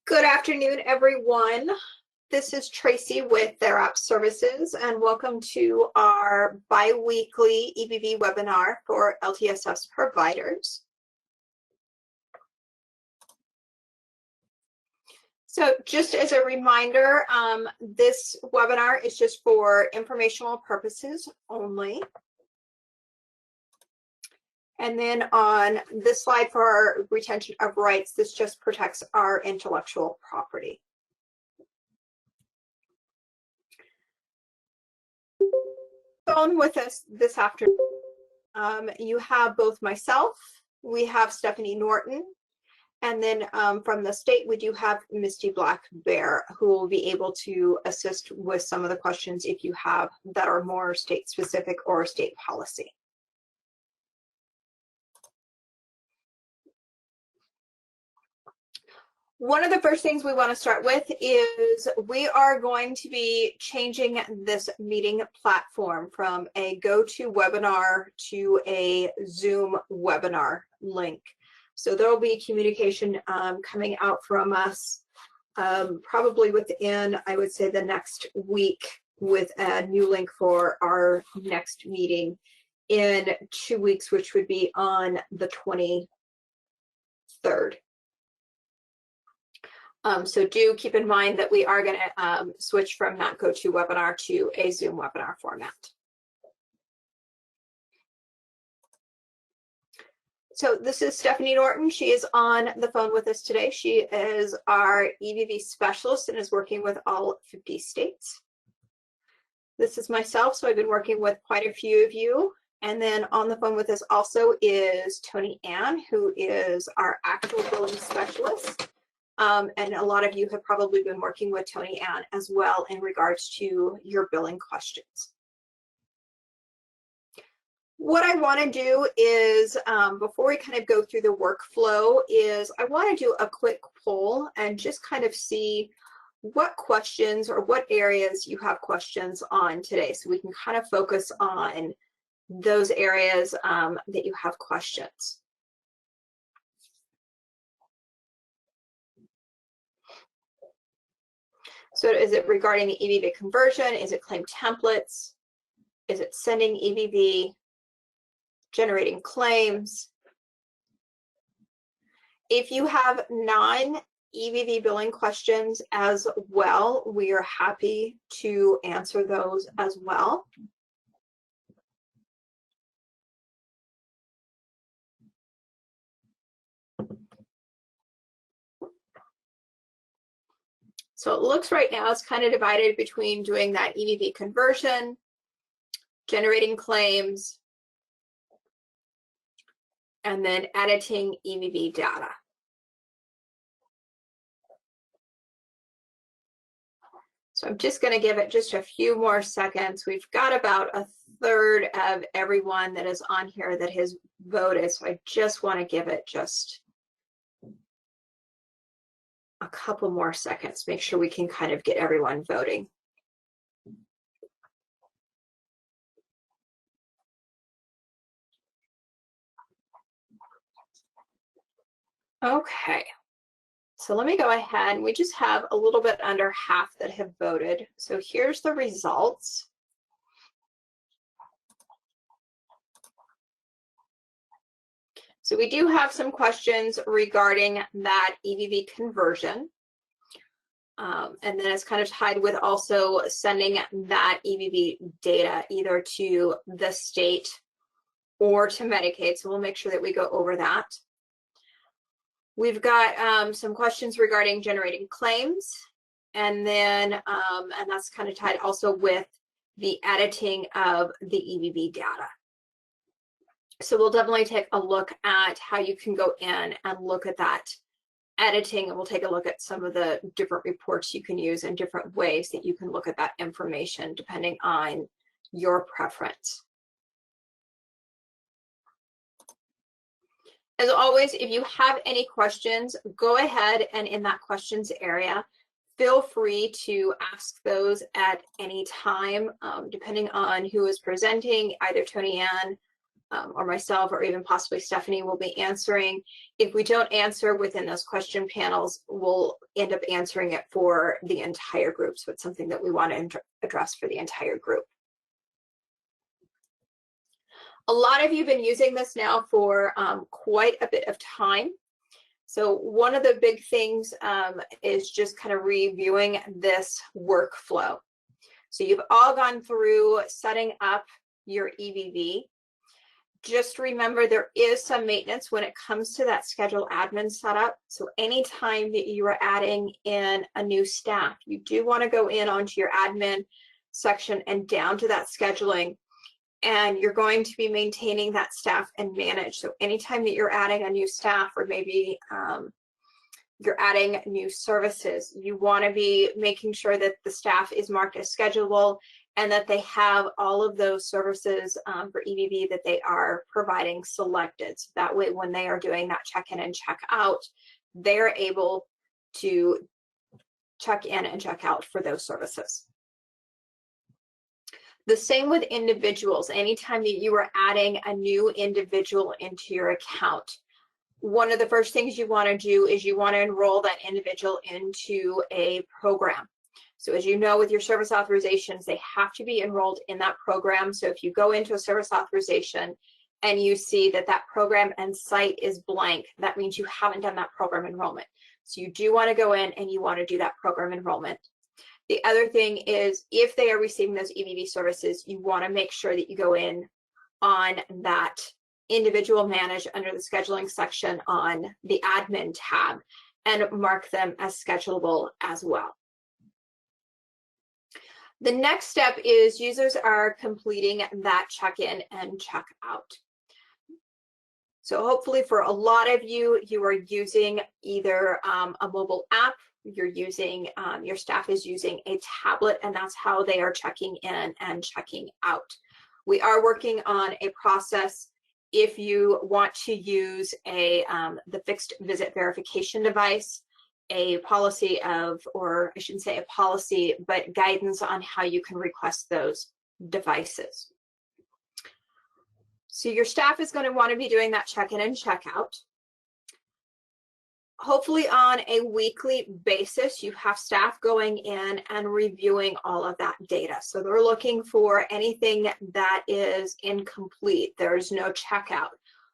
Good afternoon, everyone. This is Tracy with Therap Services, and welcome to our bi-weekly EVV webinar for LTSS providers. So just as a reminder, this webinar is just for informational purposes only. And then on this slide for our retention of rights, this just protects our intellectual property. On with us this afternoon, you have both myself, we have Stephanie Norton, and then from the state, we do have Misty Black Bear, who will be able to assist with some of the questions if you have that are more state specific or state policy. One of the first things we want to start with is we are going to be changing this meeting platform from a GoToWebinar to a Zoom webinar link. So there will be communication coming out from us probably within, I would say, the next week with a new link for our next meeting in 2 weeks, which would be on the 23rd. So do keep in mind that we are going to switch from that GoToWebinar to a Zoom webinar format. So this is Stephanie Norton. She is on the phone with us today. She is our EVV specialist and is working with all 50 states. This is myself, so I've been working with quite a few of you. And then on the phone with us also is Tony Ann, who is our actual billing specialist. And a lot of you have probably been working with Tony Ann as well in regards to your billing questions. What I want to do is, before we kind of go through the workflow, is I want to do a quick poll and just kind of see what questions or what areas you have questions on today, so we can kind of focus on those areas that you have questions. So is it regarding the EVV conversion? Is it claim templates? Is it sending EVV? Generating claims? If you have non-EVV billing questions as well, we are happy to answer those as well. So it looks right now it's kind of divided between doing that EVV conversion, generating claims, and then editing EVV data. So I'm just going to give it just a few more seconds. We've got about a third of everyone that is on here that has voted, so I just want to give it just a couple more seconds, make sure we can kind of get everyone voting. Okay, so let me go ahead. We just have a little bit under half that have voted. So here's the results. So we do have some questions regarding that EVV conversion. And then it's kind of tied with also sending that EVV data either to the state or to Medicaid. So we'll make sure that we go over that. We've got some questions regarding generating claims, and then and that's kind of tied also with the editing of the EVV data. So we'll definitely take a look at how you can go in and look at that editing, and we'll take a look at some of the different reports you can use and different ways that you can look at that information depending on your preference. As always, if you have any questions, go ahead and in that questions area, feel free to ask those at any time, depending on who is presenting, either Tony Ann or myself, or even possibly Stephanie will be answering. If we don't answer within those question panels, we'll end up answering it for the entire group. So it's something that we want to address for the entire group. A lot of you have been using this now for quite a bit of time. So one of the big things is just kind of reviewing this workflow. So you've all gone through setting up your EVV. Just remember there is some maintenance when it comes to that schedule admin setup. So anytime that you are adding in a new staff, you do want to go in onto your admin section and down to that scheduling, and you're going to be maintaining that staff and manage. So anytime that you're adding a new staff, or maybe you're adding new services, you want to be making sure that the staff is marked as schedulable and that they have all of those services for EVV that they are providing selected. So that way, when they are doing that check-in and check-out, they're able to check in and check out for those services. The same with individuals. Anytime that you are adding a new individual into your account, one of the first things you want to do is you want to enroll that individual into a program. So as you know, with your service authorizations, they have to be enrolled in that program. So if you go into a service authorization and you see that that program and site is blank, that means you haven't done that program enrollment. So you do want to go in and you want to do that program enrollment. The other thing is, if they are receiving those EVV services, you want to make sure that you go in on that individual manage under the scheduling section on the admin tab and mark them as schedulable as well. The next step is users are completing that check-in and check-out. So hopefully for a lot of you, you are using either a mobile app, you're using, your staff is using a tablet, and that's how they are checking in and checking out. We are working on a process if you want to use a the fixed visit verification device, a policy of, or I shouldn't say a policy, but guidance on how you can request those devices. So your staff is going to want to be doing that check-in and check-out. Hopefully on a weekly basis, you have staff going in and reviewing all of that data. So they're looking for anything that is incomplete. There's no checkout,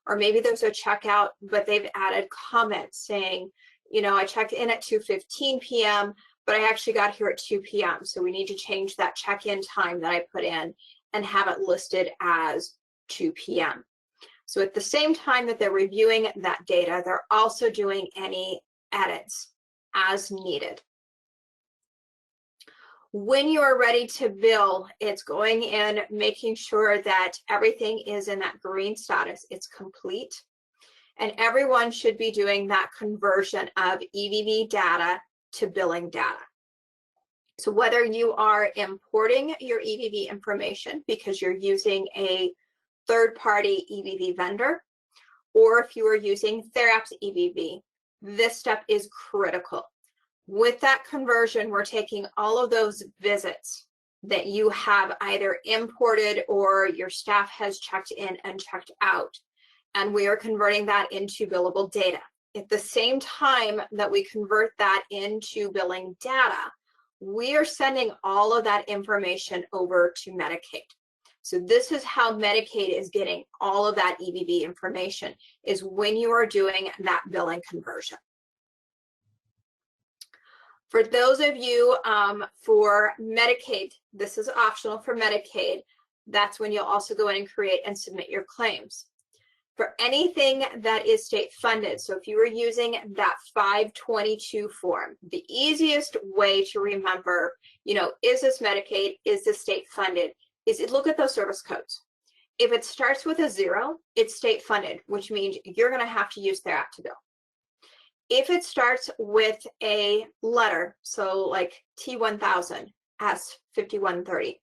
or maybe there's a checkout, but they've added comments saying, you know, I checked in at 2:15 p.m., but I actually got here at 2 p.m. So we need to change that check-in time that I put in and have it listed as 2 p.m. So at the same time that they're reviewing that data, they're also doing any edits as needed. When you are ready to bill, it's going in, making sure that everything is in that green status, it's complete. And everyone should be doing that conversion of EVV data to billing data. So whether you are importing your EVV information because you're using a third-party EVV vendor, or if you are using Therap's EVV, this step is critical. With that conversion, we're taking all of those visits that you have either imported or your staff has checked in and checked out, and we are converting that into billable data. At the same time that we convert that into billing data, we are sending all of that information over to Medicaid. So this is how Medicaid is getting all of that EVV information, is when you are doing that billing conversion. For those of you for Medicaid, this is optional for Medicaid. That's when you'll also go in and create and submit your claims. For anything that is state funded, so if you were using that 522 form, the easiest way to remember, you know, is this Medicaid, is this state funded, is look at those service codes. If it starts with a 0, it's state funded, which means you're going to have to use Therap to bill. If it starts with a letter, so like T1000, S5130,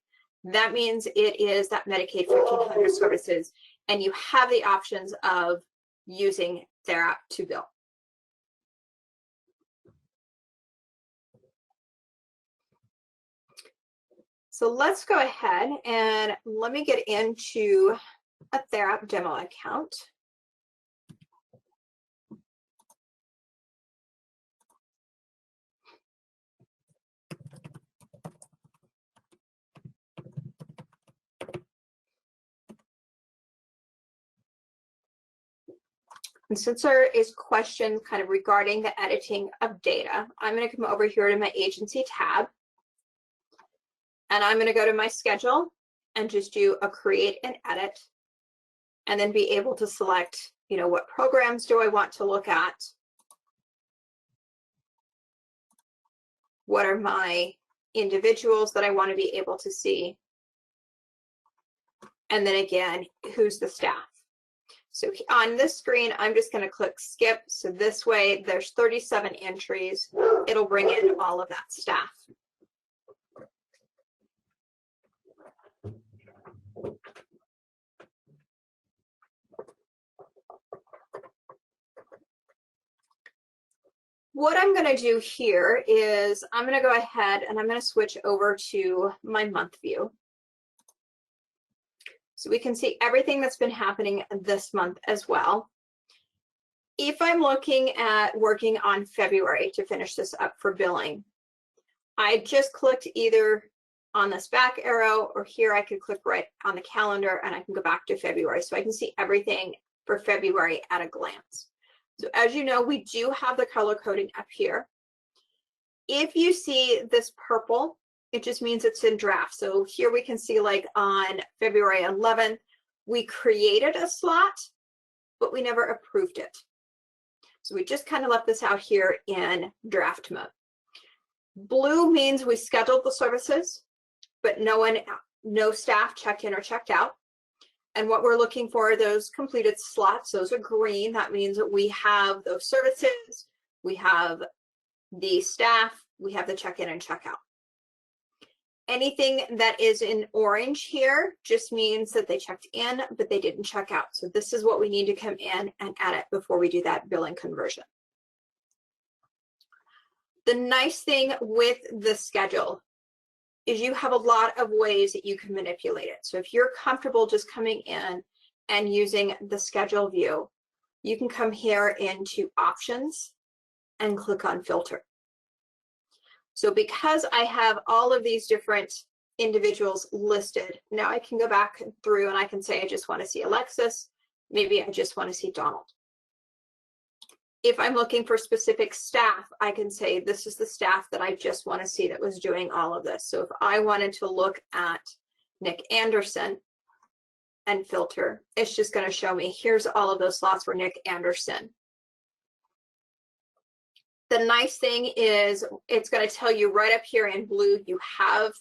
that means it is that Medicaid 1500 services, and you have the options of using Therap to bill. So let's go ahead and let me get into a Therap demo account. And since there is questions kind of regarding the editing of data, I'm going to come over here to my agency tab. And I'm going to go to my schedule and just do a create and edit. And then be able to select, you know, what programs do I want to look at? What are my individuals that I want to be able to see? And then again, who's the staff? So on this screen, I'm just going to click skip. So this way there's 37 entries. It'll bring in all of that staff. What I'm going to do here is I'm going to go ahead and I'm going to switch over to my month view. So we can see everything that's been happening this month as well. If I'm looking at working on February to finish this up for billing, I just clicked either on this back arrow or here I could click right on the calendar and I can go back to February. So I can see everything for February at a glance. So as you know, we do have the color coding up here. If you see this purple, it just means it's in draft. So here we can see like on February 11th, we created a slot, but we never approved it. So we just kind of left this out here in draft mode. Blue means we scheduled the services, but no staff checked in or checked out. And what we're looking for are those completed slots. Those are green. That means that we have those services, we have the staff, we have the check-in and check-out. Anything that is in orange here just means that they checked in, but they didn't check out. So this is what we need to come in and edit before we do that billing conversion. The nice thing with the schedule is you have a lot of ways that you can manipulate it. So if you're comfortable just coming in and using the schedule view, you can come here into options and click on filter. So because I have all of these different individuals listed, now I can go back through and I can say, I just want to see Alexis. Maybe I just want to see Donald. If I'm looking for specific staff, I can say this is the staff that I just want to see that was doing all of this. So if I wanted to look at Nick Anderson and filter, it's just going to show me here's all of those slots for Nick Anderson. The nice thing is it's going to tell you right up here in blue, you have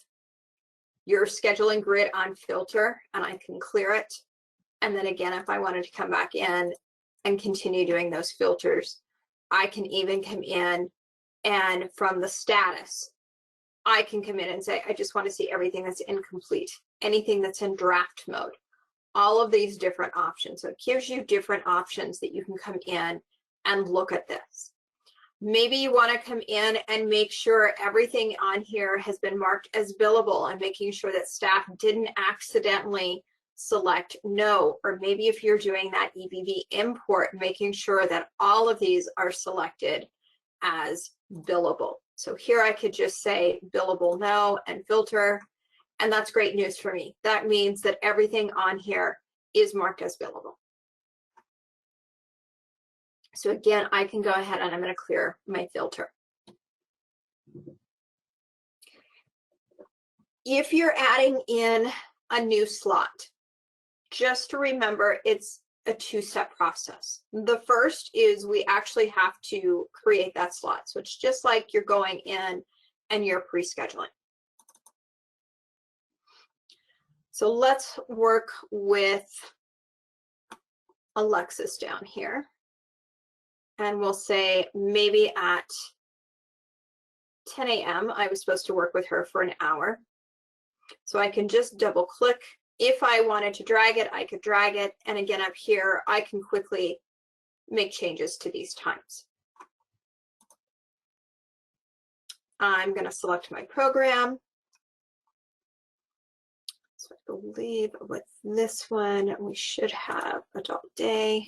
your scheduling grid on filter, and I can clear it. And then again, if I wanted to come back in and continue doing those filters, I can even come in and from the status, I can come in and say, I just want to see everything that's incomplete, anything that's in draft mode, all of these different options. So it gives you different options that you can come in and look at this. Maybe you want to come in and make sure everything on here has been marked as billable and making sure that staff didn't accidentally select no, or maybe if you're doing that EVV import, making sure that all of these are selected as billable. So here I could just say billable no and filter, and that's great news for me. That means that everything on here is marked as billable. So again, I can go ahead and I'm going to clear my filter. If you're adding in a new slot, just to remember it's a two-step process. The first is we actually have to create that slot. So it's just like you're going in and you're pre-scheduling. So let's work with Alexis down here. And we'll say maybe at 10 a.m. I was supposed to work with her for an hour. So I can just double click. If I wanted to drag it, I could drag it. And again, up here, I can quickly make changes to these times. I'm going to select my program. So believe with this one, we should have adult day.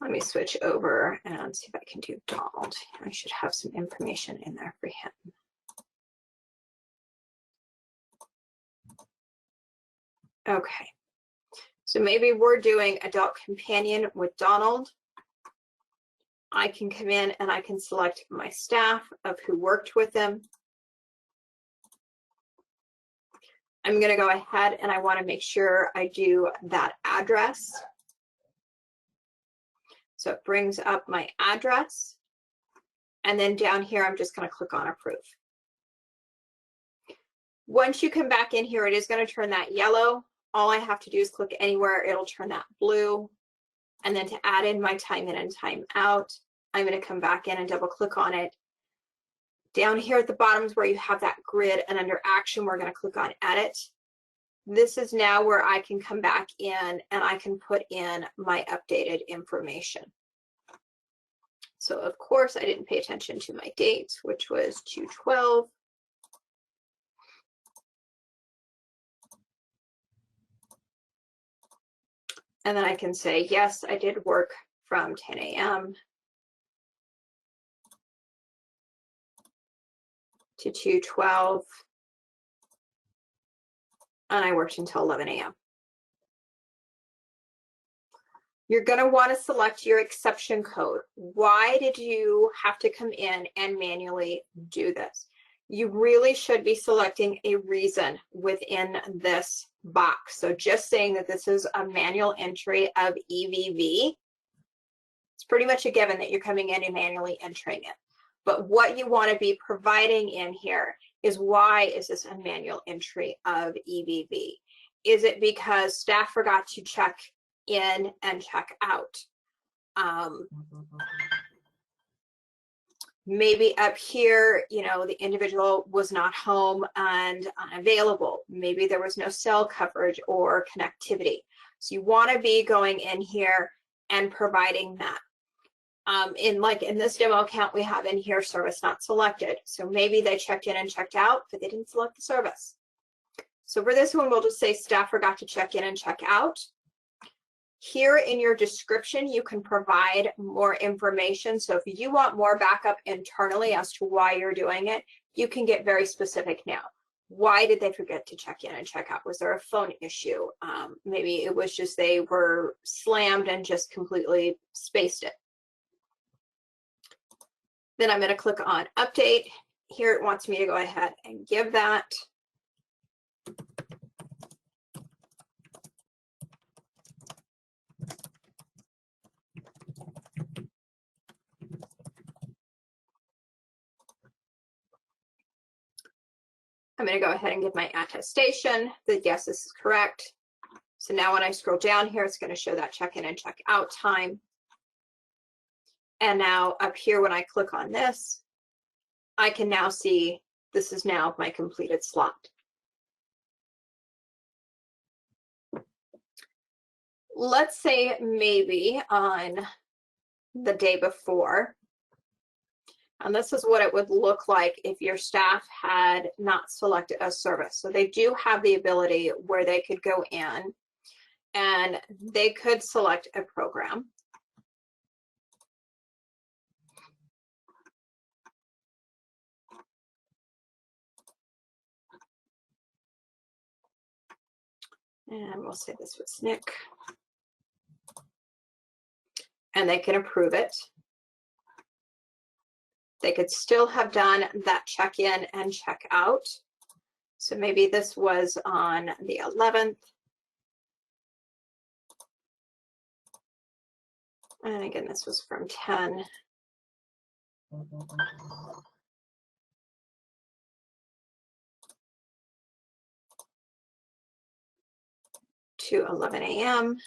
Let me switch over and see if I can do Donald. I should have some information in there for him. Okay, so maybe we're doing adult companion with Donald. I can come in and I can select my staff of who worked with him. I'm going to go ahead and I want to make sure I do that address. So it brings up my address. And then down here, I'm just going to click on approve. Once you come back in here, it is going to turn that yellow. All I have to do is click anywhere. It'll turn that blue. And then to add in my time in and time out, I'm going to come back in and double click on it. Down here at the bottom is where you have that grid, and under action, we're going to click on edit. This is now where I can come back in and I can put in my updated information. So of course I didn't pay attention to my dates, which was 2/12. And then I can say, yes, I did work from 10 a.m. to 2/12. And I worked until 11 a.m. You're going to want to select your exception code. Why did you have to come in and manually do this? You really should be selecting a reason within this box. So just saying that this is a manual entry of EVV, it's pretty much a given that you're coming in and manually entering it. But what you want to be providing in here is, why is this a manual entry of EVV? Is it because staff forgot to check in and check out? Maybe up here, you know, the individual was not home and unavailable. Maybe there was no cell coverage or connectivity. So you want to be going in here and providing that. In this demo account, we have in here service not selected. So maybe they checked in and checked out, but they didn't select the service. So for this one, we'll just say staff forgot to check in and check out. Here in your description, you can provide more information. So if you want more backup internally as to why you're doing it, you can get very specific now. Why did they forget to check in and check out? Was there a phone issue? Maybe it was just they were slammed and just completely spaced it. Then I'm going to click on update. Here it wants me to go ahead and give that. I'm going to go ahead and give my attestation that yes, this is correct. So now when I scroll down here, it's going to show that check in and check out time. And now up here, when I click on this, I can now see this is now my completed slot. Let's say maybe on the day before, and this is what it would look like if your staff had not selected a service. So they do have the ability where they could go in and they could select a program. And we'll say this was SNCC. And they can approve it. They could still have done that check-in and check-out. So maybe this was on the 11th. And again, this was from 10 to 11 a.m.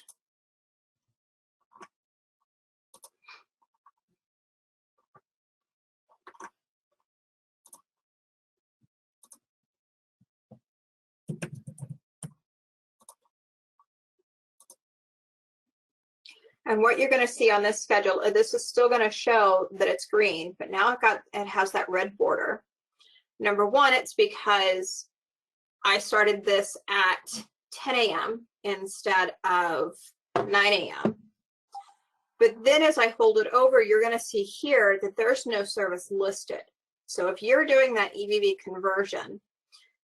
And what you're going to see on this schedule, this is still going to show that it's green, but now it has that red border. Number one, it's because I started this at 10 a.m. instead of 9 a.m. But then as I hold it over, you're going to see here that there's no service listed. So if you're doing that EVV conversion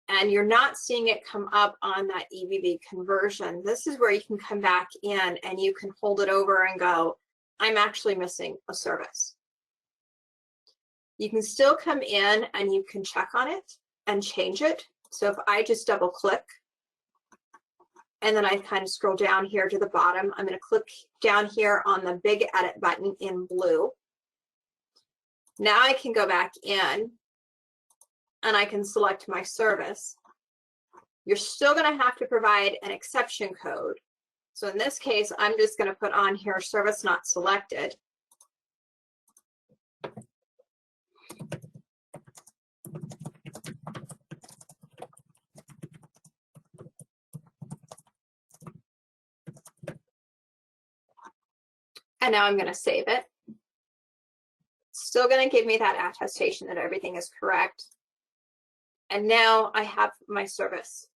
and you're not seeing it come up on that EVV conversion, this is where you can come back in and you can hold it over and go, I'm actually missing a service. You can still come in and you can check on it and change it. So if I just double click and then I kind of scroll down here to the bottom, I'm going to click down here on the big edit button in blue. Now I can go back in and I can select my service. You're still going to have to provide an exception code. So in this case, I'm just going to put on here service not selected. And now I'm going to save it. Still going to give me that attestation that everything is correct. And now I have my service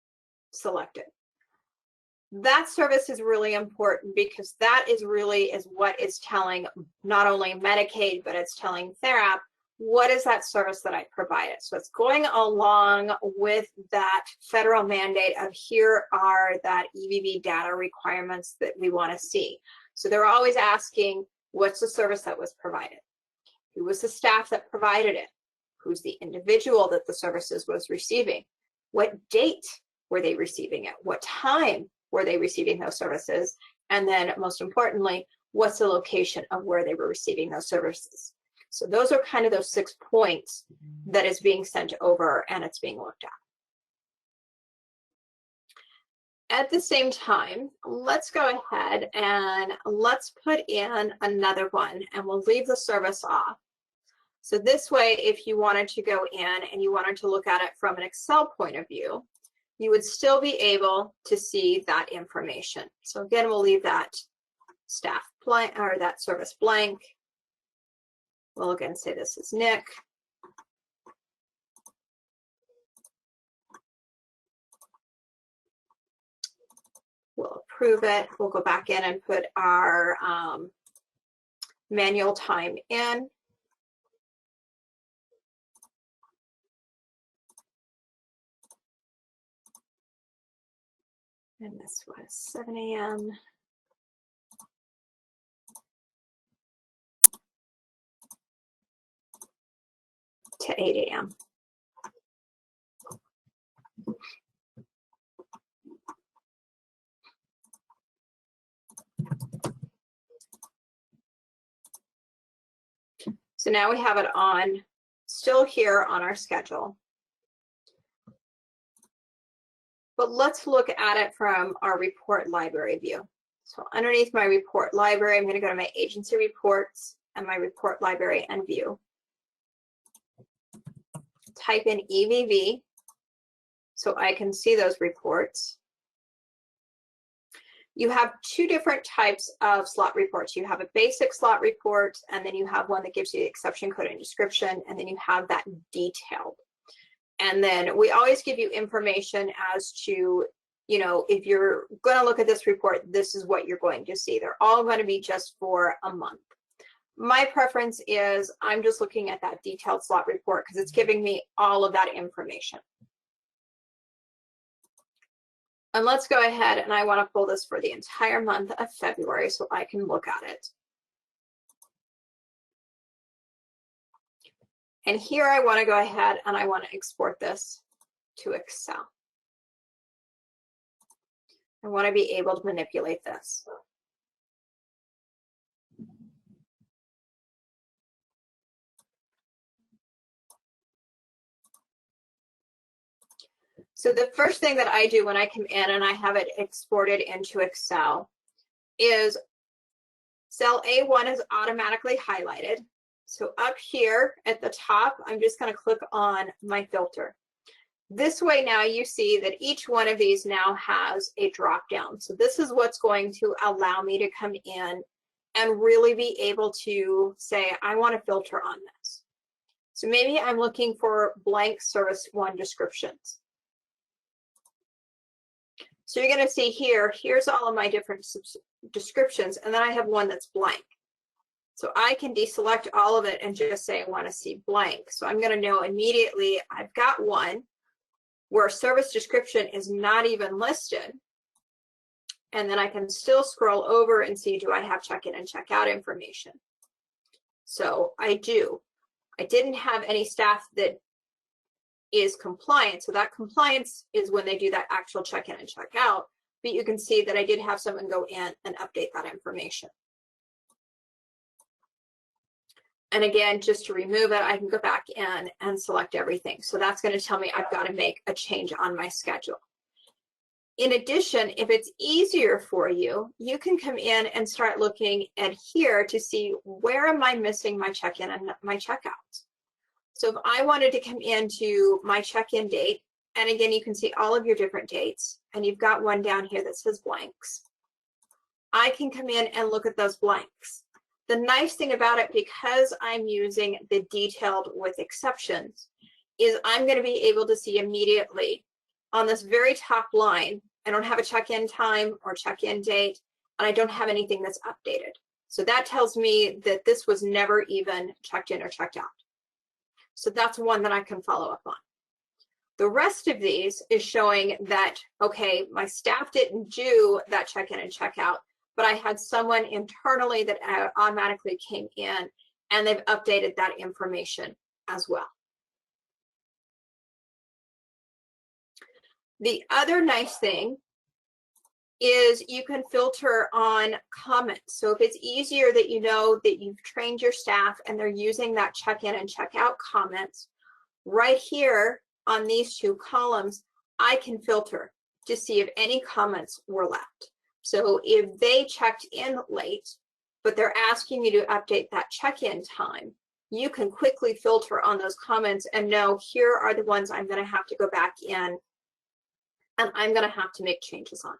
selected. That service is really important because that is what is telling not only Medicaid, but it's telling Therap, what is that service that I provided? So it's going along with that federal mandate of here are that EVV data requirements that we want to see. So they're always asking, what's the service that was provided? Who was the staff that provided it? Who's the individual that the services was receiving? What date were they receiving it? What time were they receiving those services? And then most importantly, what's the location of where they were receiving those services? So those are kind of those 6 points that is being sent over and it's being looked at. At the same time, let's go ahead and let's put in another one and we'll leave the service off. So this way, if you wanted to go in and you wanted to look at it from an Excel point of view, you would still be able to see that information. So again, we'll leave that staff blank or that service blank. We'll again say this is Nick. We'll approve it. We'll go back in and put our manual time in. And this was 7 a.m. to 8 a.m. So now we have it on, still here on our schedule. But let's look at it from our report library view. So underneath my report library, I'm going to go to my agency reports and my report library and view. Type in EVV so I can see those reports. You have 2 different types of slot reports. You have a basic slot report, and then you have one that gives you the exception code and description, and then you have that detailed. And then we always give you information as to, you know, if you're going to look at this report, this is what you're going to see. They're all going to be just for a month. My preference is I'm just looking at that detailed slot report because it's giving me all of that information. And let's go ahead and I want to pull this for the entire month of February so I can look at it. And here I want to go ahead and I want to export this to Excel. I want to be able to manipulate this. So the first thing that I do when I come in and I have it exported into Excel is cell A1 is automatically highlighted. So up here at the top, I'm just going to click on my filter. This way now you see that each one of these now has a drop down. So this is what's going to allow me to come in and really be able to say, I want to filter on this. So maybe I'm looking for blank service one descriptions. So you're going to see here, here's all of my different descriptions, and then I have one that's blank. So I can deselect all of it and just say I want to see blank. So I'm going to know immediately I've got one where service description is not even listed. And then I can still scroll over and see, do I have check-in and check-out information? So I do. I didn't have any staff that is compliant. So that compliance is when they do that actual check-in and check-out. But you can see that I did have someone go in and update that information. And again, just to remove it, I can go back in and select everything. So that's going to tell me I've got to make a change on my schedule. In addition, if it's easier for you, you can come in and start looking at here to see where am I missing my check-in and my check-out. So if I wanted to come into my check-in date, and again, you can see all of your different dates, and you've got one down here that says blanks. I can come in and look at those blanks. The nice thing about it, because I'm using the detailed with exceptions, is I'm going to be able to see immediately on this very top line, I don't have a check-in time or check-in date, and I don't have anything that's updated. So that tells me that this was never even checked in or checked out. So that's one that I can follow up on. The rest of these is showing that, okay, my staff didn't do that check-in and check-out, but I had someone internally that automatically came in and they've updated that information as well. The other nice thing is you can filter on comments. So if it's easier that you know that you've trained your staff and they're using that check-in and check-out comments, right here on these two columns, I can filter to see if any comments were left. So if they checked in late, but they're asking you to update that check-in time, you can quickly filter on those comments and know here are the ones I'm going to have to go back in and I'm going to have to make changes on.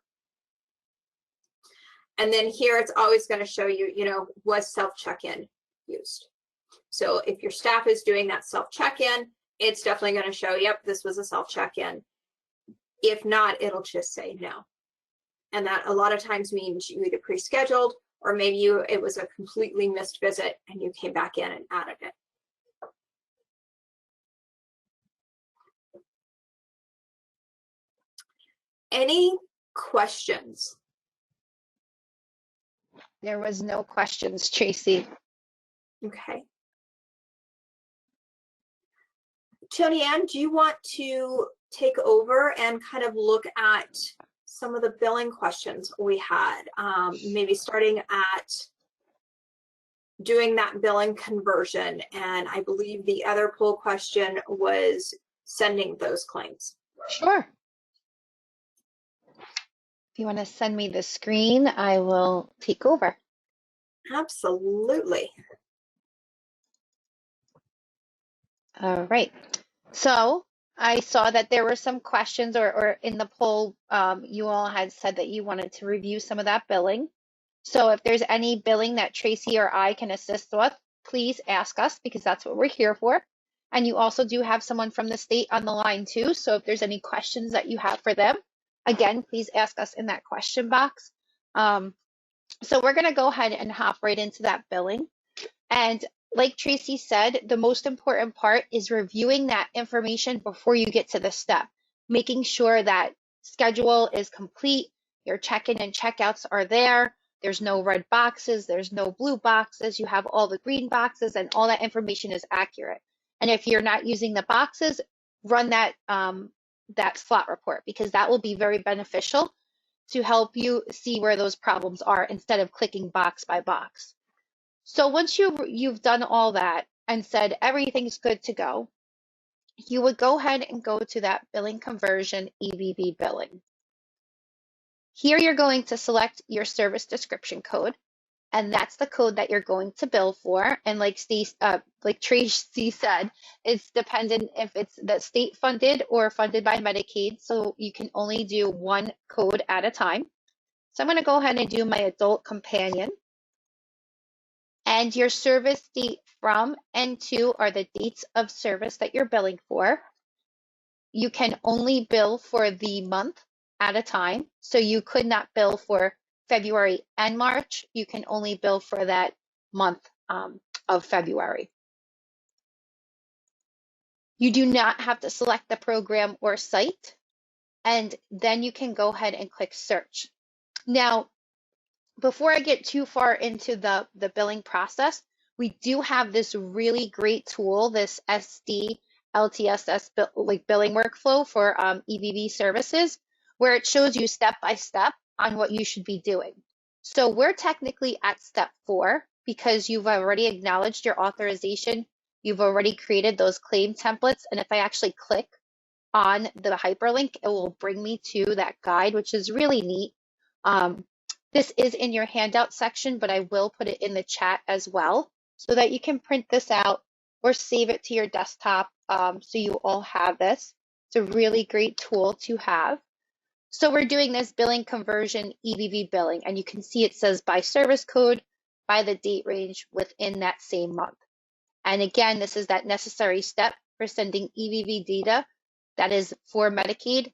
And then here it's always going to show you, was self-check-in used? So if your staff is doing that self-check-in, it's definitely going to show, yep, this was a self-check-in. If not, it'll just say no. And that a lot of times means you either pre-scheduled or maybe it was a completely missed visit and you came back in and added it. Any questions? There was no questions, Tracy. Okay. Tony Ann, do you want to take over and kind of look at some of the billing questions we had, maybe starting at doing that billing conversion? And I believe the other poll question was sending those claims. Sure. If you want to send me the screen, I will take over. Absolutely. All right. So I saw that there were some questions or in the poll, you all had said that you wanted to review some of that billing. So if there's any billing that Tracy or I can assist with, please ask us because that's what we're here for. And you also do have someone from the state on the line too. So if there's any questions that you have for them, again, please ask us in that question box. So we're going to go ahead and hop right into that billing. And like Tracy said, the most important part is reviewing that information before you get to the step, making sure that schedule is complete, your check-in and checkouts are there, there's no red boxes, there's no blue boxes, you have all the green boxes, and all that information is accurate. And if you're not using the boxes, run that slot report because that will be very beneficial to help you see where those problems are instead of clicking box by box. So once you've done all that and said everything's good to go, you would go ahead and go to that billing conversion EVV billing. Here you're going to select your service description code, and that's the code that you're going to bill for. And like Tracy said, it's dependent if it's the state funded or funded by Medicaid, so you can only do one code at a time. So I'm going to go ahead and do my adult companion. and your service date from and to are the dates of service that you're billing for. You can only bill for the month at a time. So you could not bill for February and March. You can only bill for that month of February. You do not have to select the program or site, and then you can go ahead and click search. Now, before I get too far into the billing process, we do have this really great tool, this SD LTSS billing workflow for EVV services, where it shows you step by step on what you should be doing. So we're technically at step 4 because you've already acknowledged your authorization. You've already created those claim templates. And if I actually click on the hyperlink, it will bring me to that guide, which is really neat. This is in your handout section, but I will put it in the chat as well so that you can print this out or save it to your desktop so you all have this. It's a really great tool to have. So we're doing this billing conversion EVV billing, and you can see it says by service code, by the date range within that same month. And again, this is that necessary step for sending EVV data that is for Medicaid.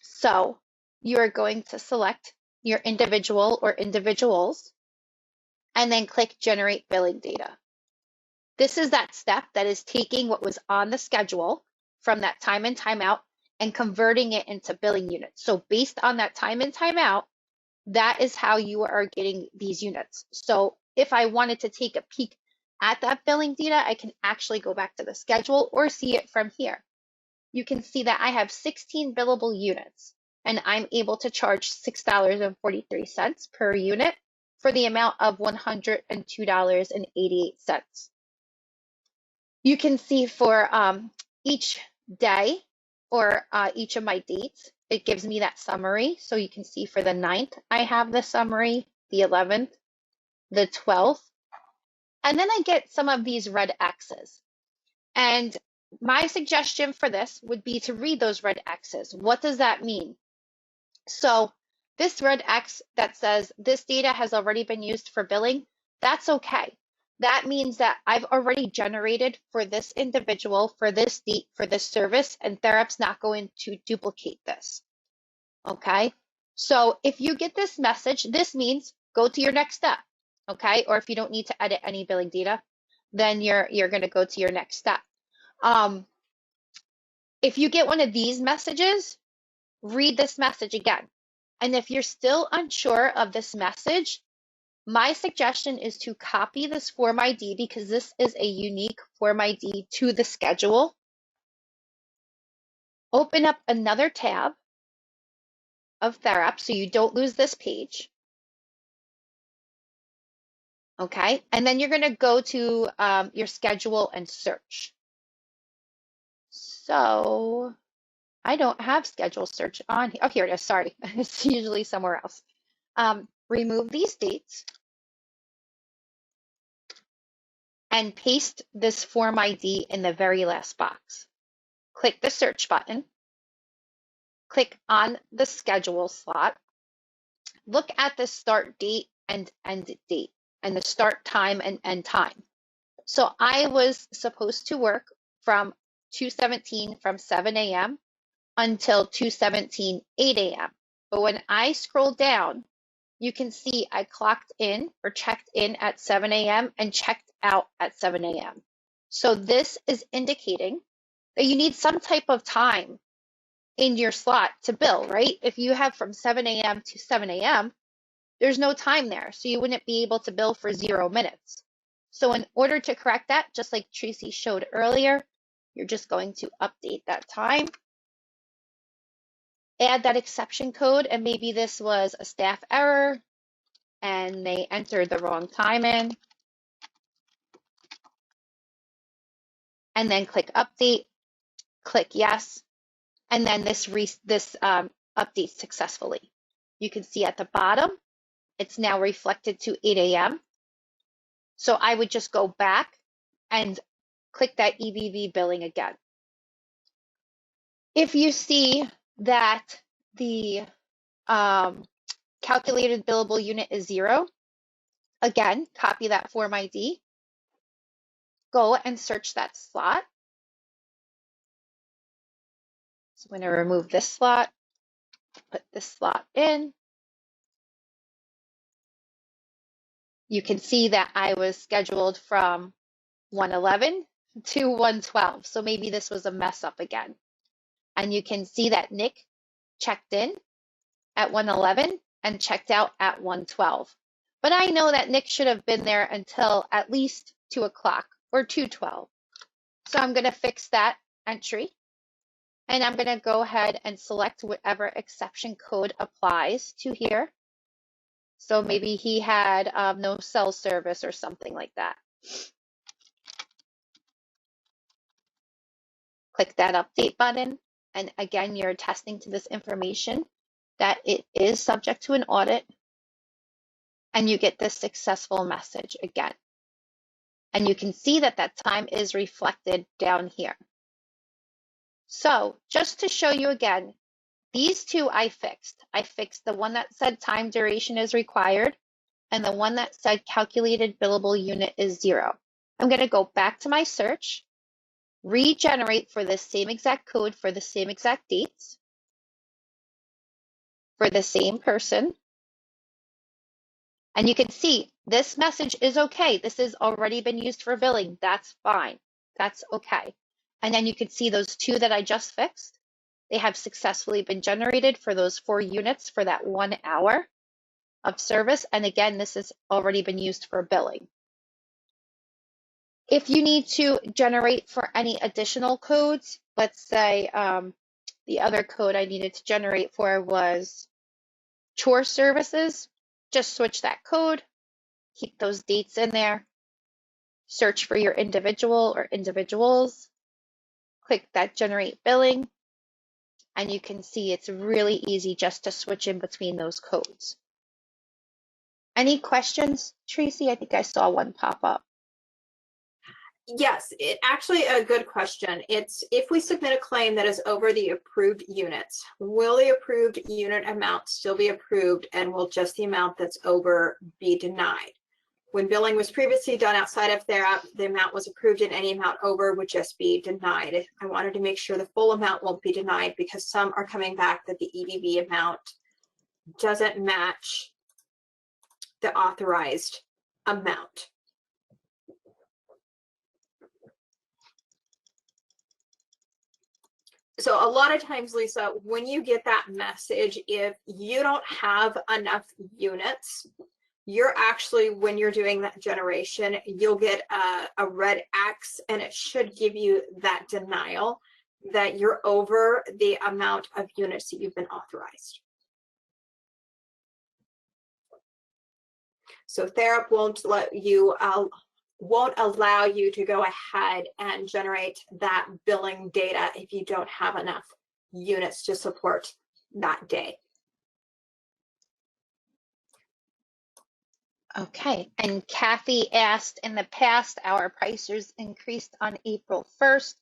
So you are going to select your individual or individuals and then click Generate Billing Data. This is that step that is taking what was on the schedule from that time in, time out and converting it into billing units. So based on that time in, time out, that is how you are getting these units. So if I wanted to take a peek at that billing data, I can actually go back to the schedule or see it from here. You can see that I have 16 billable units, and I'm able to charge $6.43 per unit for the amount of $102.88. You can see for each day or each of my dates, it gives me that summary. So you can see for the 9th, I have the summary, the 11th, the 12th, and then I get some of these red X's. And my suggestion for this would be to read those red X's. What does that mean? So this red X that says this data has already been used for billing, that's okay. That means that I've already generated for this individual, for this date, for this service, and Therap's not going to duplicate this. Okay? So if you get this message, this means go to your next step. Okay? Or if you don't need to edit any billing data, then you're going to go to your next step. If you get one of these messages, read this message again. And if you're still unsure of this message, my suggestion is to copy this form ID because this is a unique form ID to the schedule. Open up another tab of Therap so you don't lose this page. Okay, and then you're going to go to your schedule and search. So I don't have schedule search on here. Oh, here it is. Sorry, it's usually somewhere else. Remove these dates and paste this form ID in the very last box. Click the search button. Click on the schedule slot. Look at the start date and end date and the start time and end time. So I was supposed to work from 2:17 from 7 a.m. until 2:17, 8 a.m. But when I scroll down, you can see I clocked in or checked in at 7 a.m. and checked out at 7 a.m. So this is indicating that you need some type of time in your slot to bill, right? If you have from 7 a.m. to 7 a.m., there's no time there. So you wouldn't be able to bill for 0 minutes. So in order to correct that, just like Tracy showed earlier, you're just going to update that time. Add that exception code, and maybe this was a staff error and they entered the wrong time in. And then click update, click yes, and then this updates successfully. You can see at the bottom, it's now reflected to 8 a.m. So I would just go back and click that EVV billing again. If you see that the calculated billable unit is 0, again, copy that form ID, go and search that slot. So I'm going to remove this slot, put this slot in. You can see that I was scheduled from 111 to 112. So maybe this was a mess up again. And you can see that Nick checked in at 111 and checked out at 112. But I know that Nick should have been there until at least 2 o'clock or 2:12. So I'm going to fix that entry. And I'm going to go ahead and select whatever exception code applies to here. So maybe he had no cell service or something like that. Click that update button. And again, you're attesting to this information that it is subject to an audit. And you get this successful message again. And you can see that that time is reflected down here. So just to show you again, these two I fixed. I fixed the one that said time duration is required and the one that said calculated billable unit is 0. I'm going to go back to my search, regenerate for the same exact code for the same exact dates for the same person. And you can see this message is okay. This has already been used for billing. That's fine. That's okay. And then you can see those two that I just fixed. They have successfully been generated for those 4 units for that 1 hour of service. And again, this has already been used for billing. If you need to generate for any additional codes, let's say the other code I needed to generate for was chore services, just switch that code, keep those dates in there, search for your individual or individuals, click that generate billing, and you can see it's really easy just to switch in between those codes. Any questions, Tracy? I think I saw one pop up. Yes, it actually a good question. It's if we submit a claim that is over the approved units, will the approved unit amount still be approved and will just the amount that's over be denied? When billing was previously done outside of Therap, the amount was approved and any amount over would just be denied. I wanted to make sure the full amount won't be denied because some are coming back that the EVV amount doesn't match the authorized amount. So a lot of times, Lisa, when you get that message, if you don't have enough units, you're actually, when you're doing that generation, you'll get a red X and it should give you that denial that you're over the amount of units that you've been authorized. So Therap won't allow you to go ahead and generate that billing data if you don't have enough units to support that day. Okay, and Kathy asked, in the past, our prices increased on April 1st.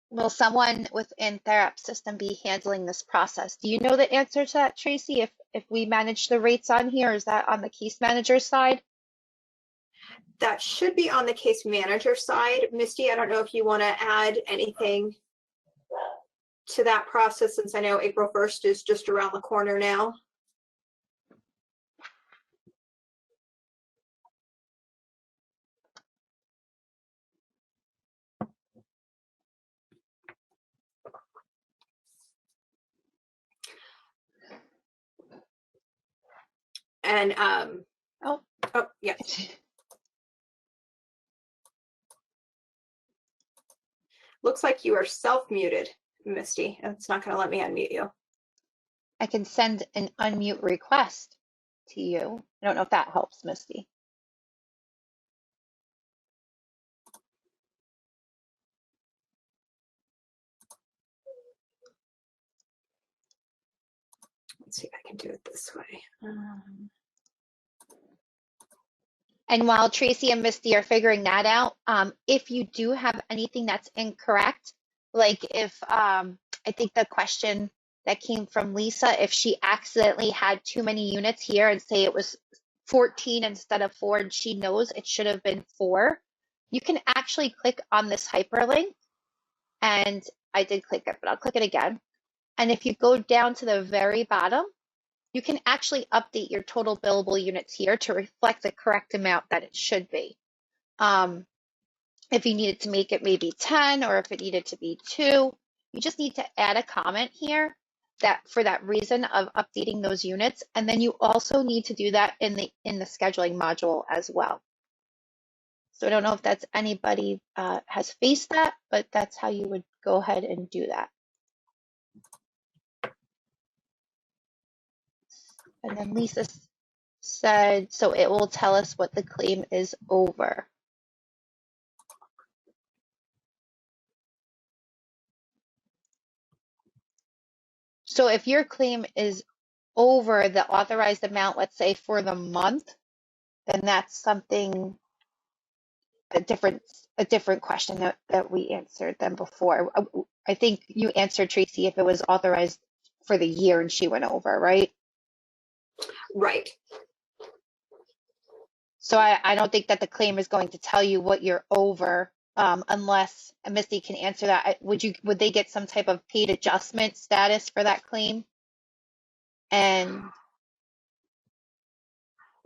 Will someone within Therap system be handling this process? Do you know the answer to that, Tracy? If we manage the rates on here, is that on the case manager side? That should be on the case manager side. Misty, I don't know if you want to add anything to that process since I know April 1st is just around the corner now. And oh yeah. Looks like you are self-muted, Misty. It's not going to let me unmute you. I can send an unmute request to you. I don't know if that helps, Misty. Let's see if I can do it this way. And while Tracy and Misty are figuring that out, if you do have anything that's incorrect, like if I think the question that came from Lisa, if she accidentally had too many units here and say it was 14 instead of 4 and she knows it should have been 4, you can actually click on this hyperlink, and I did click it, but I'll click it again. And if you go down to the very bottom, you can actually update your total billable units here to reflect the correct amount that it should be. If you needed to make it maybe 10, or if it needed to be 2, you just need to add a comment here that for that reason of updating those units. And then you also need to do that in the scheduling module as well. So I don't know if that's anybody has faced that, but that's how you would go ahead and do that. And then Lisa said, so it will tell us what the claim is over. So if your claim is over the authorized amount, let's say for the month, then that's something, a different question that we answered than before. I think you answered, Tracy, if it was authorized for the year and she went over, right? Right. So I don't think that the claim is going to tell you what you're over, unless, and Misty can answer that. Would they get some type of paid adjustment status for that claim? And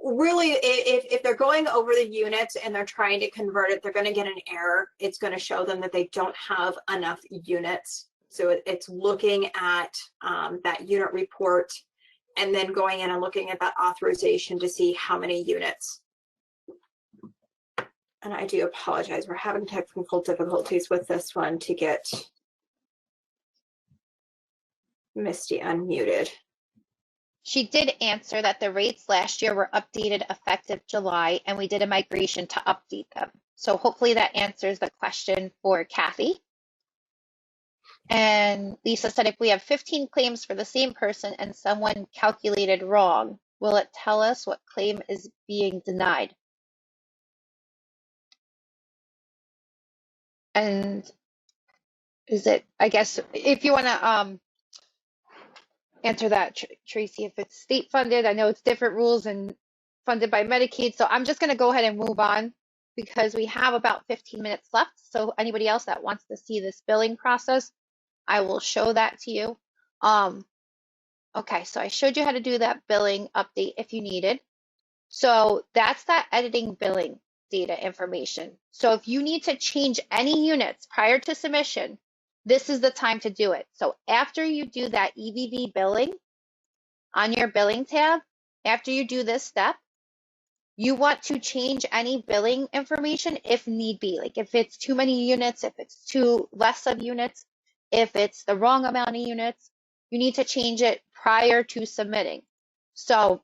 really, if they're going over the units and they're trying to convert it, they're going to get an error. It's going to show them that they don't have enough units. So it's looking at that unit report and then going in and looking at that authorization to see how many units. And I do apologize. We're having technical difficulties with this one to get Misty unmuted. she did answer that the rates last year were updated effective July, and we did a migration to update them. So hopefully that answers the question for Kathy. And Lisa said, if we have 15 claims for the same person and someone calculated wrong, will it tell us what claim is being denied? And is it, I guess, if you want to answer that, Tracy, if it's state funded, I know it's different rules and funded by Medicaid. So I'm just going to go ahead and move on because we have about 15 minutes left. So anybody else that wants to see this billing process, I will show that to you. Okay, so I showed you how to do that billing update if you needed. So that's that editing billing data information. So if you need to change any units prior to submission, this is the time to do it. So after you do that EVV billing on your billing tab, after you do this step, you want to change any billing information if need be. Like if it's too many units, if it's too less of units, if it's the wrong amount of units, you need to change it prior to submitting. So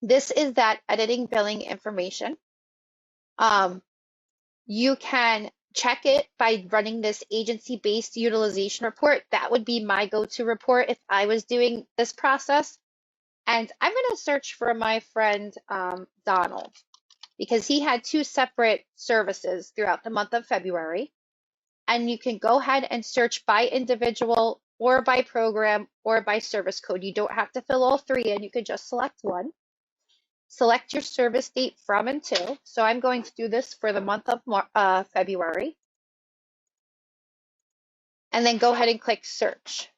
this is that editing billing information. You can check it by running this agency-based utilization report. That would be my go-to report if I was doing this process. And I'm going to search for my friend Donald, because he had 2 separate services throughout the month of February. And you can go ahead and search by individual or by program or by service code. You don't have to fill all 3 in. You could just select one. Select your service date from and to. So I'm going to do this for the month of February. And then go ahead and click search.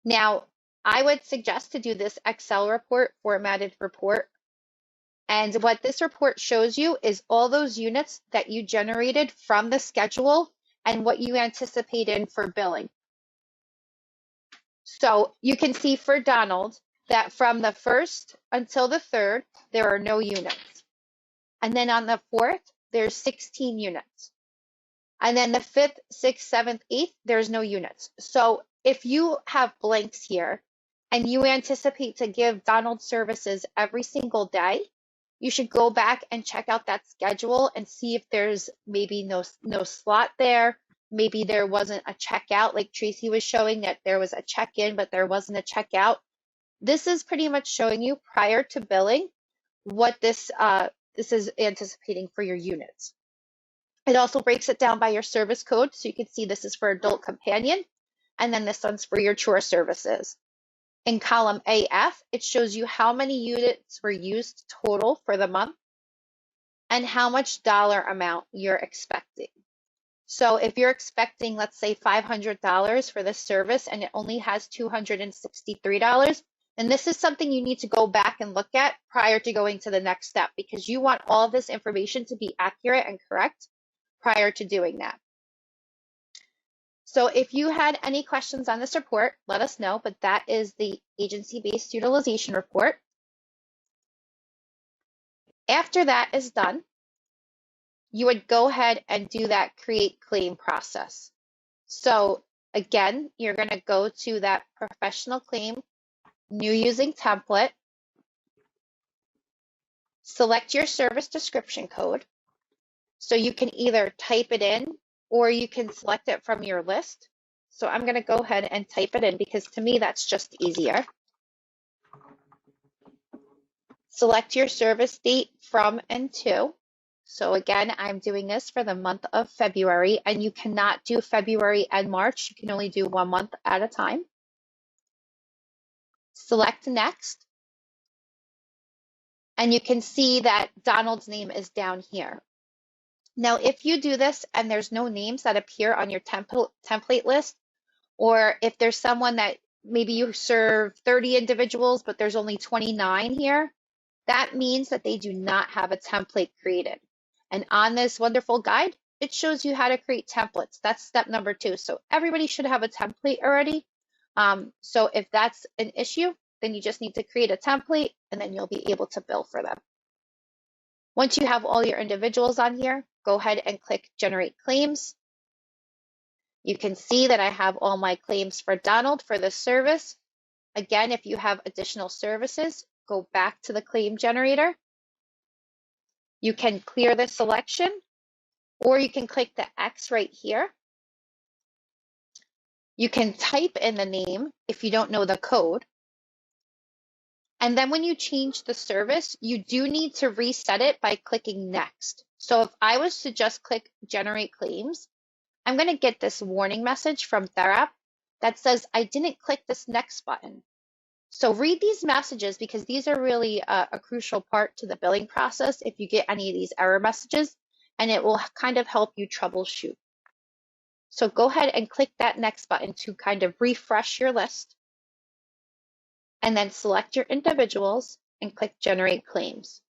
Now, I would suggest to do this Excel report, formatted report. And what this report shows you is all those units that you generated from the schedule and what you anticipated for billing. So you can see for Donald that from the 1st until the 3rd, there are no units. And then on the 4th, there's 16 units. And then the 5th, 6th, 7th, 8th, there's no units. So if you have blanks here and you anticipate to give Donald services every single day, you should go back and check out that schedule and see if there's maybe no slot there. Maybe there wasn't a checkout, like Tracy was showing that there was a check-in, but there wasn't a checkout. This is pretty much showing you prior to billing what this is anticipating for your units. It also breaks it down by your service code, so you can see this is for adult companion, and then this one's for your chore services. in column AF, it shows you how many units were used total for the month and how much dollar amount you're expecting. So if you're expecting, let's say $500 for this service and it only has $263, then this is something you need to go back and look at prior to going to the next step, because you want all of this information to be accurate and correct prior to doing that. So if you had any questions on this report, let us know, but that is the agency-based utilization report. After that is done, you would go ahead and do that create claim process. So again, you're going to go to that professional claim, new using template, select your service description code. So you can either type it in or you can select it from your list. So I'm going to go ahead and type it in because to me that's just easier. Select your service date from and to. So again, I'm doing this for the month of February, and you cannot do February and March. You can only do 1 month at a time. Select next. And you can see that Donald's name is down here. Now, if you do this and there's no names that appear on your template list, or if there's someone that maybe you serve 30 individuals, but there's only 29 here, that means that they do not have a template created. And on this wonderful guide, it shows you how to create templates. That's step number 2. So everybody should have a template already. So if that's an issue, then you just need to create a template and then you'll be able to bill for them. Once you have all your individuals on here, go ahead and click Generate Claims. You can see that I have all my claims for Donald for this service. Again, if you have additional services, go back to the claim generator. You can clear the selection, or you can click the X right here. You can type in the name if you don't know the code. And then when you change the service, you do need to reset it by clicking Next. So if I was to just click Generate Claims, I'm going to get this warning message from Therap that says I didn't click this Next button. So read these messages because these are really a crucial part to the billing process if you get any of these error messages, and it will kind of help you troubleshoot. So go ahead and click that Next button to kind of refresh your list, and then select your individuals and click Generate Claims.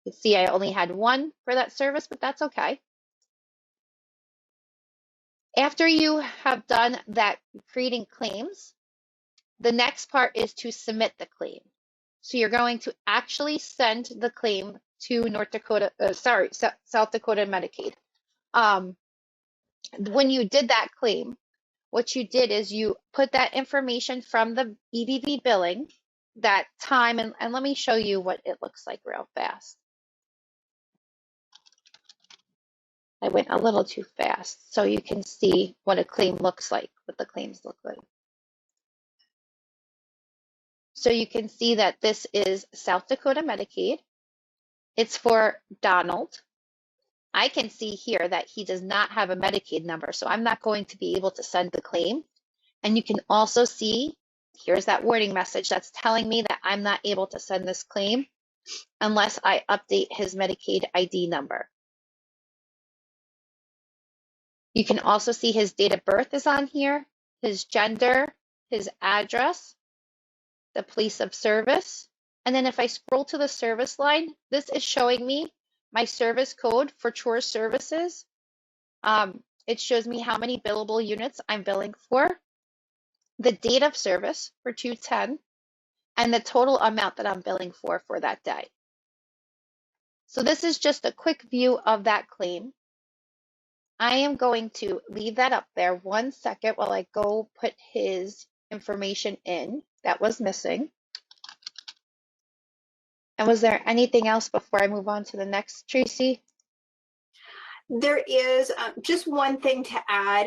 You can see I only had 1 for that service, but that's okay. After you have done that creating claims, the next part is to submit the claim. So you're going to actually send the claim to South Dakota Medicaid. When you did that claim, what you did is you put that information from the EVV billing, that time, and let me show you what it looks like real fast. I went a little too fast, so you can see what a claim looks like, what the claims look like. So you can see that this is South Dakota Medicaid. It's for Donald. I can see here that he does not have a Medicaid number, so I'm not going to be able to send the claim. And you can also see, here's that warning message that's telling me that I'm not able to send this claim unless I update his Medicaid ID number. You can also see his date of birth is on here, his gender, his address, the place of service. And then if I scroll to the service line, this is showing me my service code for chore services. It shows me how many billable units I'm billing for, the date of service for 210, and the total amount that I'm billing for that day. So this is just a quick view of that claim. I am going to leave that up there 1 second while I go put his information in that was missing. And was there anything else before I move on to the next, Tracy? There is just one thing to add.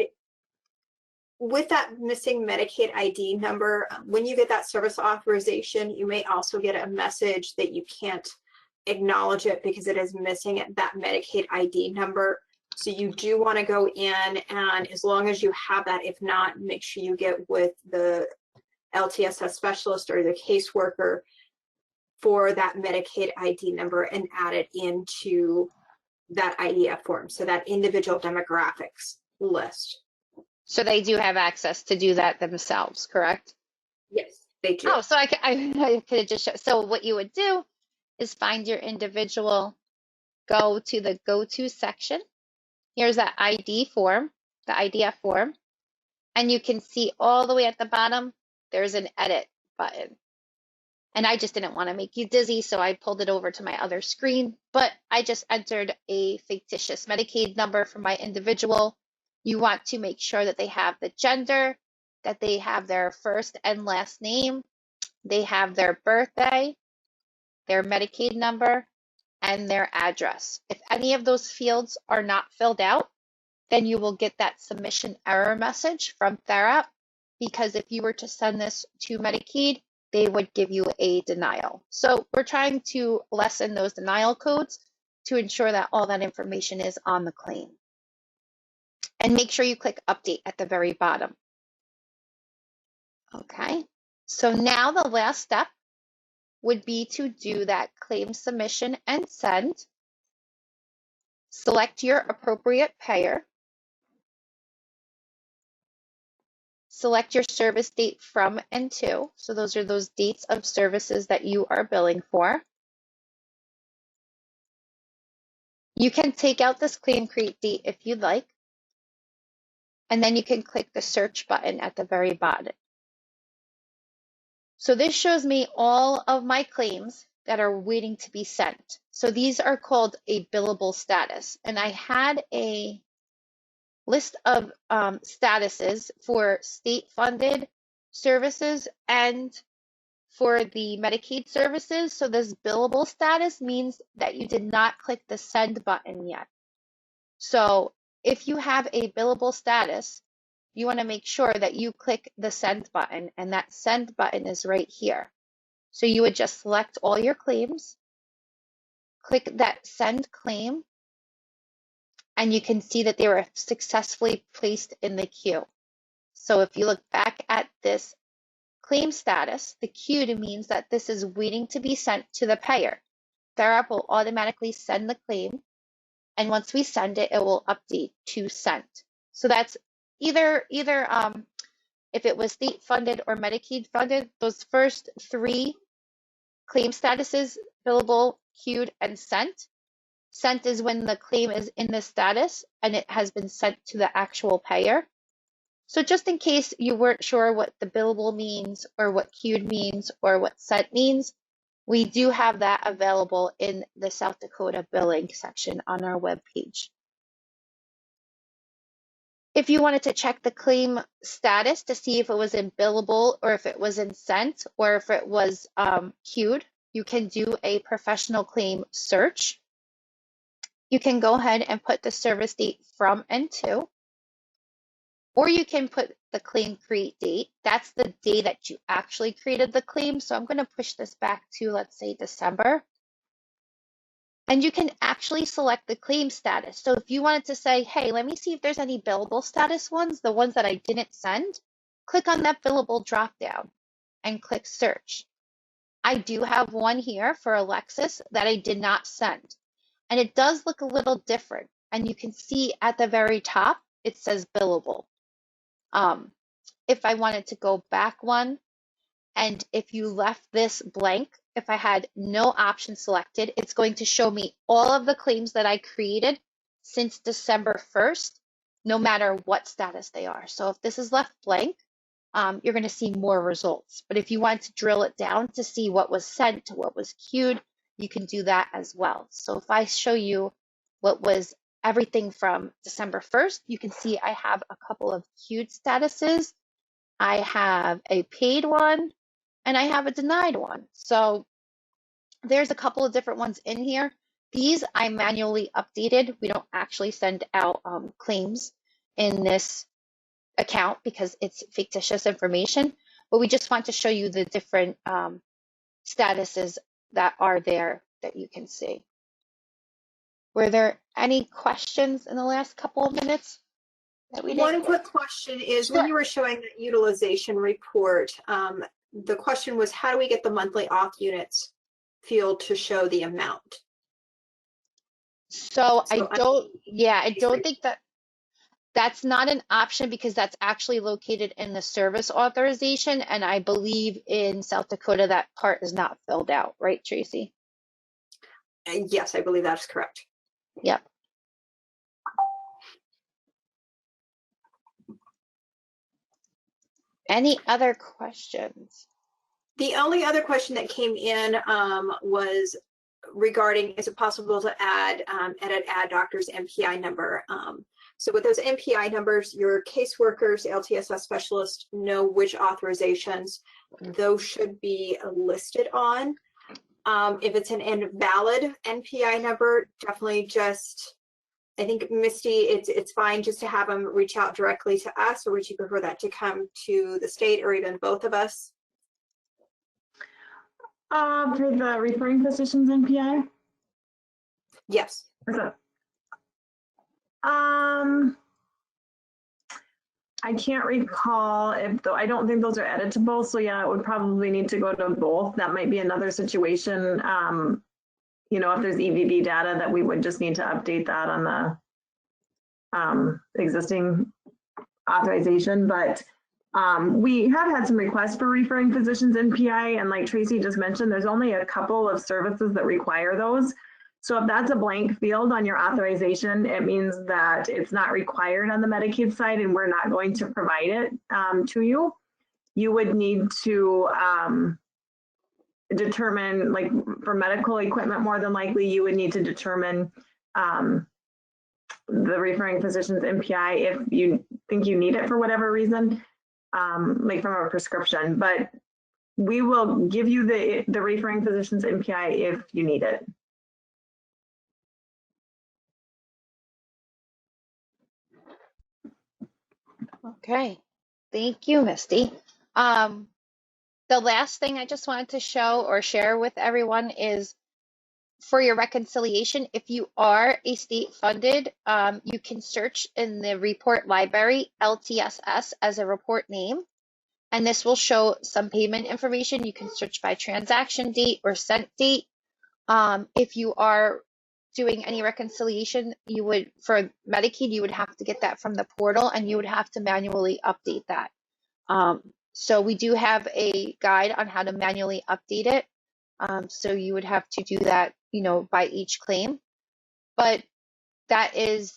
With that missing Medicaid ID number, when you get that service authorization, you may also get a message that you can't acknowledge it because it is missing that Medicaid ID number. So you do want to go in, and as long as you have that, if not, make sure you get with the LTSS specialist or the caseworker for that Medicaid ID number and add it into that IDF form, so that individual demographics list. So they do have access to do that themselves, correct? Yes, they do. Oh, so I could have just so what you would do is find your individual, go to the go-to section. Here's that ID form, the IDF form, and you can see all the way at the bottom, there's an edit button. And I just didn't want to make you dizzy, so I pulled it over to my other screen, but I just entered a fictitious Medicaid number for my individual. You want to make sure that they have the gender, that they have their first and last name, they have their birthday, their Medicaid number, and their address. If any of those fields are not filled out, then you will get that submission error message from Therap, because if you were to send this to Medicaid, they would give you a denial. So we're trying to lessen those denial codes to ensure that all that information is on the claim. And make sure you click update at the very bottom. Okay, so now the last step would be to do that claim submission and send. Select your appropriate payer. Select your service date from and to. So those are those dates of services that you are billing for. You can take out this claim create date if you'd like. And then you can click the search button at the very bottom. So this shows me all of my claims that are waiting to be sent. So these are called a billable status. And I had a list of statuses for state-funded services and for the Medicaid services. So this billable status means that you did not click the send button yet. So if you have a billable status, you want to make sure that you click the send button, and that send button is right here. So you would just select all your claims, click that send claim, and you can see that they were successfully placed in the queue. So if you look back at this claim status, the queued means that this is waiting to be sent to the payer. Therap will automatically send the claim, and once we send it, it will update to sent. So that's either if it was state funded or Medicaid funded, those first three claim statuses, billable, queued, and sent. Sent is when the claim is in the status and it has been sent to the actual payer. So just in case you weren't sure what the billable means or what queued means or what sent means, we do have that available in the South Dakota billing section on our webpage. If you wanted to check the claim status to see if it was in billable or if it was in sent or if it was queued, you can do a professional claim search. You can go ahead and put the service date from and to, or you can put the claim create date. That's the day that you actually created the claim. So I'm going to push this back to, let's say, December. And you can actually select the claim status. So if you wanted to say, hey, let me see if there's any billable status ones, the ones that I didn't send, click on that billable dropdown and click search. I do have one here for Alexis that I did not send. And it does look a little different. And you can see at the very top, it says billable. If I wanted to go back one, and if you left this blank, if I had no option selected, it's going to show me all of the claims that I created since December 1st, no matter what status they are. So if this is left blank, you're going to see more results. But if you want to drill it down to see what was sent to what was queued, you can do that as well. So if I show you what was everything from December 1st, you can see I have a couple of queued statuses. I have a paid one, and I have a denied one. So there's a couple of different ones in here. These I manually updated. We don't actually send out claims in this account because it's fictitious information, but we just want to show you the different statuses that are there that you can see. Were there any questions in the last couple of minutes? that we One didn't quick get? question is, Sure. when you were showing that utilization report, the question was, how do we get the monthly auth units field to show the amount? So I So don't, yeah, I don't think that's not an option because that's actually located in the service authorization. And I believe in South Dakota, that part is not filled out, right, Tracy? yes, I believe that's correct. Yep. Any other questions? The only other question that came in was regarding, is it possible to add doctor's MPI number? So with those MPI numbers, your caseworkers, LTSS specialists know which authorizations those should be listed on. If it's an invalid NPI number, definitely just, I think, Misty, it's fine just to have them reach out directly to us, or would you prefer that to come to the state or even both of us? For the referring physicians NPI? Yes. I can't recall if, though, I don't think those are editable. So yeah, it would probably need to go to both. That might be another situation. You know, if there's EVV data that we would just need to update that on the existing authorization. But we have had some requests for referring physicians NPI, and like Tracy just mentioned, there's only a couple of services that require those. So if that's a blank field on your authorization, it means that it's not required on the Medicaid side and we're not going to provide it to you. You would need to determine, like for medical equipment, more than likely, you would need to determine the referring physician's MPI if you think you need it for whatever reason, like from a prescription. But we will give you the referring physician's MPI if you need it. Okay, thank you, Misty. The last thing I just wanted to show or share with everyone is for your reconciliation, if you are a state funded, you can search in the report library LTSS as a report name, and this will show some payment information. You can search by transaction date or sent date. If you are doing any reconciliation, you would, for Medicaid, you would have to get that from the portal and you would have to manually update that. So we do have a guide on how to manually update it. So you would have to do that, you know, by each claim. But that is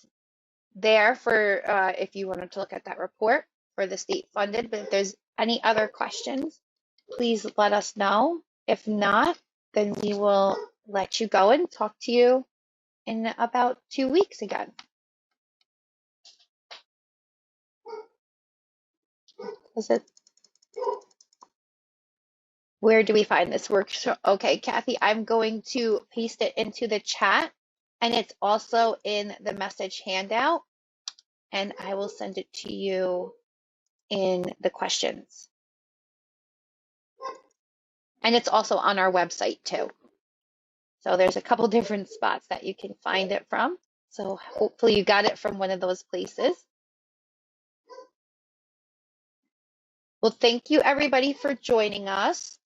there for if you wanted to look at that report for the state funded. But if there's any other questions, please let us know. If not, then we will let you go and talk to you in about 2 weeks again. Is it? Where do we find this work? Okay, Kathy, I'm going to paste it into the chat, and it's also in the message handout, and I will send it to you in the questions. And it's also on our website too. So there's a couple different spots that you can find it from. So hopefully you got it from one of those places. Well, thank you everybody for joining us.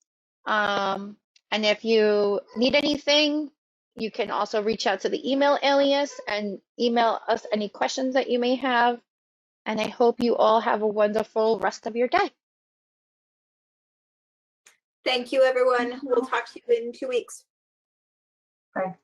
And if you need anything, you can also reach out to the email alias and email us any questions that you may have. And I hope you all have a wonderful rest of your day. Thank you, everyone. We'll talk to you in 2 weeks. Bye.